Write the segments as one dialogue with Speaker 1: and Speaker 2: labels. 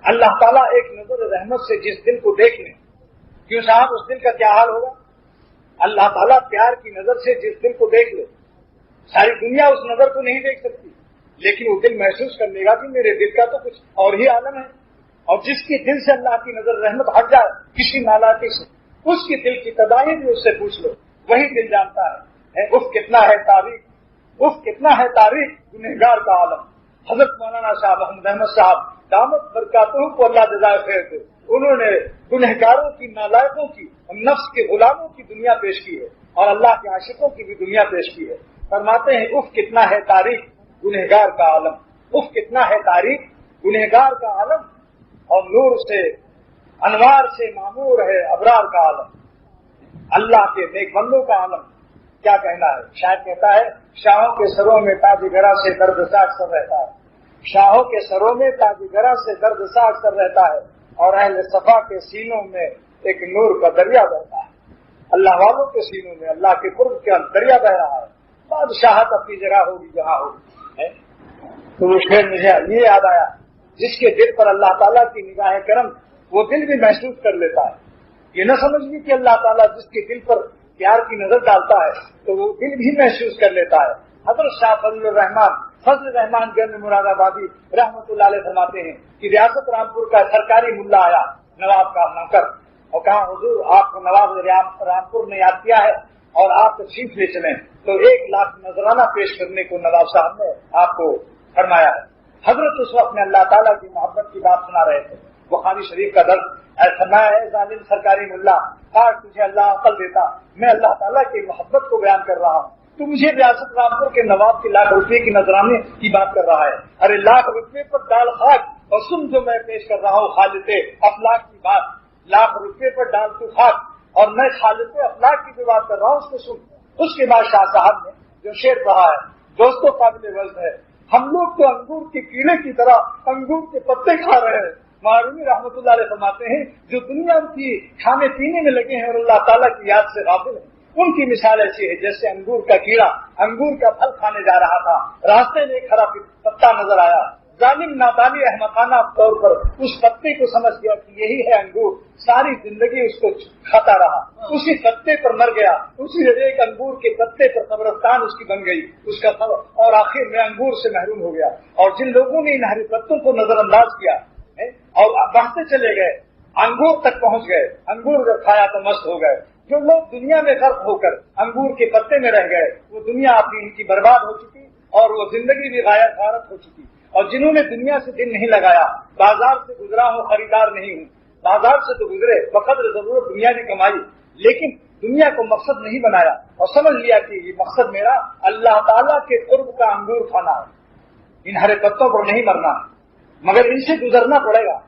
Speaker 1: اللہ تعالیٰ ایک نظر رحمت سے جس دل کو دیکھ لیں، کیوں صاحب اس دل کا کیا حال ہوگا؟ اللہ تعالیٰ پیار کی نظر سے جس دل کو دیکھ لے، ساری دنیا اس نظر کو نہیں دیکھ سکتی، لیکن وہ دل محسوس کر لے گا کہ میرے دل کا تو کچھ اور ہی عالم ہے. اور جس کے دل سے اللہ کی نظر رحمت ہٹ جائے کسی نالاکی سے، اس کی دل کی تباہی بھی اس سے پوچھ لو، وہی دل جانتا ہے. اف کتنا ہے تاریخ، اف کتنا ہے تاریخ گنہگار کا عالم. حضرت مولانا صاحب محمد احمد صاحب دامت برکاتہ کو اللہ جزائے خیر دے، انہوں نے گنہگاروں کی، نالائقوں کی، نفس کے غلاموں کی دنیا پیش کی ہے اور اللہ کے عاشقوں کی بھی دنیا پیش کی ہے. فرماتے ہیں اف کتنا ہے تاریخ گنہگار کا عالم، اف کتنا ہے تاریخ گنہگار کا عالم، اور نور سے انوار سے معمور ہے ابرار کا عالم، اللہ کے نیک بندوں کا عالم. کیا کہنا ہے؟ شاید کہتا ہے شاہوں کے سروں میں تاج گرا سے درد سا اکثر رہتا ہے، شاہوں کے سروں میں تاج گرا سے درد سا اکثر رہتا ہے، اور اہل صفا کے سینوں میں ایک نور کا دریا بہتا ہے. اللہ والوں کے سینوں میں اللہ کے قرب کا دریا بہ رہا ہے. بادشاہت اپنی جگہ ہوگی جہاں ہوگی. تو وہ شعر مجھے یہ یاد آیا، جس کے دل پر اللہ تعالیٰ کی نگاہ کرم، وہ دل بھی محسوس کر لیتا ہے. یہ نہ سمجھیے کہ اللہ تعالیٰ جس کے دل پر پیار کی نظر ڈالتا ہے تو وہ دل بھی محسوس کر لیتا ہے. حضرت شاہ فضل الرحمان گنج مراد آبادی رحمۃ اللہ علیہ فرماتے ہیں کہ ریاست رامپور کا سرکاری ملا آیا، نواب کا نوکر، اور کہا حضور آپ کو نواب رامپور نے یاد کیا ہے اور آپ تشریف لے چلیں. تو 1 لاکھ نذرانہ پیش کرنے کو نواب صاحب نے آپ کو فرمایا ہے. حضرت اس وقت میں اللہ تعالیٰ کی محبت کی بات سنا رہے تھے. بخاری شریف کا درد فرمایا ہے ظالم سرکاری ملا، کاش تجھے اللہ عقل دیتا، میں اللہ تعالیٰ کی محبت کو بیان کر رہا ہوں، تو مجھے ریاست رامپور کے نواب کے 1 لاکھ روپے کی نذرانے کی بات کر رہا ہے. ارے 1 لاکھ روپے پر ڈال خاک، اور سن جو میں پیش کر رہا ہوں خالق افلاک کی بات. 1 لاکھ روپے پر ڈال تو خاک، اور میں خالق افلاک کی جو بات کر رہا ہوں اس کو سن. اس کے بعد شاہ صاحب نے جو شعر پڑھا ہے دوستوں قابل وزن ہے. ہم لوگ تو انگور کے کیڑے کی طرح انگور کے پتے کھا رہے ہیں. معرومی رحمۃ اللہ علیہ فرماتے ہیں جو دنیا کی کھانے پینے میں لگے ہیں اور اللہ تعالیٰ کی یاد سے غافل ہیں، ان کی مثال ایسی ہے جیسے انگور کا کیڑا انگور کا پھل کھانے جا رہا تھا، راستے میں ایک ہرا پتا نظر آیا، ظالم نادانی احمقانہ طور پر اس پتے کو سمجھ گیا کہ یہی ہے انگور، ساری زندگی اس کو کھاتا رہا، اسی پتے پر مر گیا، اسی ایک انگور کے پتے پر قبرستان اس کی بن گئی اس کا سب، اور آخر میں انگور سے محروم ہو گیا. اور جن لوگوں نے ان ہری پتوں کو نظر انداز کیا اور بڑھتے چلے گئے، انگور تک پہنچ گئے، انگور جب کھایا تو مست ہو گئے. جو لوگ دنیا میں غرق ہو کر انگور کے پتے میں رہ گئے، وہ دنیا اپنی ان کی برباد ہو چکی اور وہ زندگی بھی غارت ہو چکی. اور جنہوں نے دنیا سے دل نہیں لگایا، بازار سے گزرا ہوں خریدار نہیں ہوں، بازار سے تو گزرے بقدر ضرورت دنیا نے کمائی، لیکن دنیا کو مقصد نہیں بنایا اور سمجھ لیا کہ یہ مقصد میرا اللہ تعالیٰ کے قرب کا انگور کھانا ہے. ان ہرے پتوں پر نہیں مرنا، مگر ان سے گزرنا پڑے گا.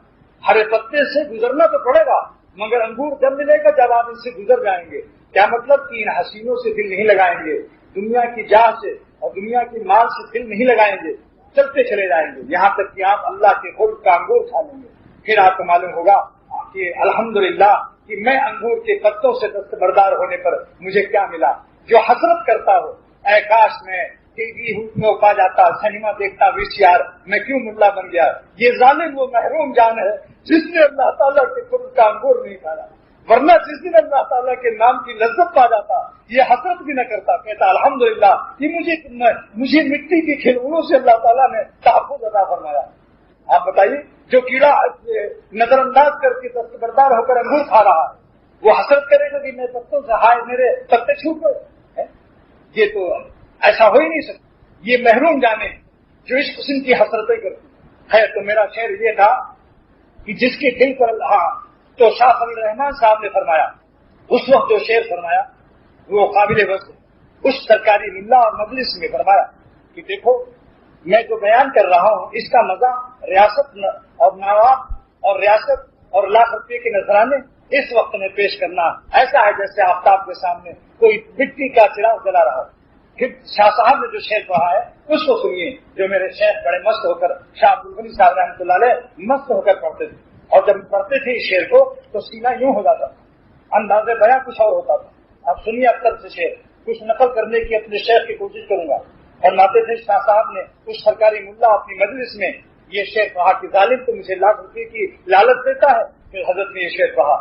Speaker 1: ہرے پتے سے گزرنا تو پڑے گا، مگر انگور جب ملے گا جب آپ ان سے گزر جائیں گے. کیا مطلب کہ ان حسینوں سے دل نہیں لگائیں گے، دنیا کی جاہ سے اور دنیا کی مال سے دل نہیں لگائیں گے، چلتے چلے جائیں گے یہاں تک کہ آپ اللہ کے قرب کا انگور کھا لیں گے. پھر آپ کو معلوم ہوگا کہ الحمدللہ کہ میں انگور کے پتوں سے دستبردار ہونے پر مجھے کیا ملا. جو حسرت کرتا ہو اے کاش میں ٹی وی میں پا جاتا، سنیما دیکھتا VCR، میں کیوں ملا بن گیا. یہ ظالم وہ محروم جان ہے جس نے اللہ تعالیٰ کے قرب کا انگور نہیں کھایا، ورنہ جس دن اللہ تعالیٰ کے نام کی لذت پا جاتا یہ حسرت بھی نہ کرتا، کہتا الحمدللہ یہ مجھے مٹی کے کھلونوں سے اللہ تعالیٰ نے تحفظ عطا فرمایا. آپ بتائیے جو کیڑا نظر انداز کر کے دستبردار ہو کر انگور کھا رہا ہے وہ حسرت کرے گا کہ میں پتوں سے ہائے میرے پتے چھوٹ گئے. یہ تو ایسا ہو ہی نہیں سکتا. یہ محروم جانے جو اس قسم کی حسرتیں کرتی ہے. تو میرا شعر یہ تھا کہ جس کے دل پر اللہ، تو شاہ فضل الرحمان صاحب نے فرمایا اس وقت جو شعر فرمایا وہ قابل وزن. اس سرکاری ملا اور مجلس میں فرمایا کہ دیکھو میں جو بیان کر رہا ہوں اس کا مزہ ریاست اور نواب اور ریاست اور 1 لاکھ روپے کے نذرانے اس وقت میں پیش کرنا ایسا ہے جیسے آفتاب کے سامنے کوئی مٹی کا چراغ جلا رہا. پھر شاہ صاحب نے جو شعر پڑھا ہے اس کو سنیے، جو میرے شیخ بڑے مست ہو کر شاہ عبدالغنی صاحب رحمۃ اللہ علیہ مست ہو کر پڑھتے تھے، اور جب پڑھتے تھے اس شعر کو تو سینہ یوں ہو جاتا تھا، انداز بیاں کچھ اور ہوتا تھا. اب سنیے اکثر سے شعر، کچھ نقل کرنے کی اپنے شیخ کی کوشش کروں گا. فرماتے تھے شاہ صاحب نے اس سرکاری ملا اپنی مجلس میں یہ شعر کہا کہ ظالم تو مجھے لاکھ روپے کی لالچ دیتا ہے. پھر حضرت نے یہ شعر کہا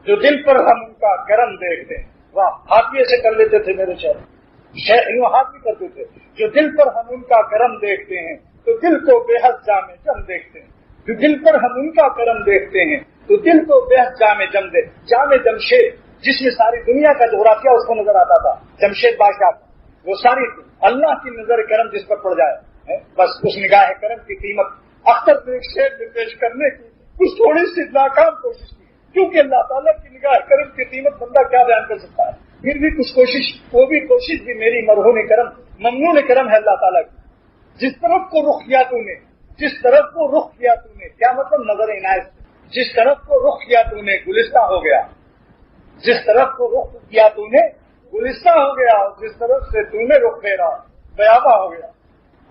Speaker 1: جو دل پر ہم ان کا کرم دیکھتے ہیں. واہ، ہاتھ سے کر لیتے تھے میرے شعر یوں ہاتھ بھی کرتے تھے. جو دل پر ہم ان کا کرم دیکھتے ہیں تو دل کو بے حد جام جم دیکھتے ہیں. جو دل پر ہم ان کا کرم دیکھتے ہیں تو دل کو بے حد جام جمشید، جس میں ساری دنیا کا جغرافیہ اس کو نظر آتا تھا. جمشید بادشاہ وہ ساری اللہ کی نظر کرم جس پر پڑ جائے، بس اس نگاہ کرم کی قیمت اختر نے ایک شعر میں پیش کرنے کی کچھ تھوڑی سی ناکام کوشش کی، کیونکہ اللہ تعالیٰ کی نگاہ کرم کی قیمت بندہ کیا بیان کر سکتا ہے. پھر بھی کچھ کوشش، وہ بھی کوشش بھی میری مرہون کرم ممنون کرم ہے اللہ تعالیٰ کی. جس طرف کو رخ کیا تو نے، جس طرف کو رخ کیا تو نے، کیا مطلب نظر عنایت سے. جس طرف کو رخ کیا تو نے گلستہ ہو گیا، جس طرف کو رخ کیا تو نے گلستہ ہو گیا، اور جس طرف سے تو نے رخ پھیرا بیابا ہو گیا.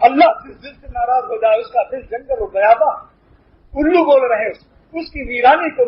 Speaker 1: اللہ جس دل سے ناراض ہو جائے اس کا دل جنگل و بیابا. الو بول رہے اس کی ویرانی کو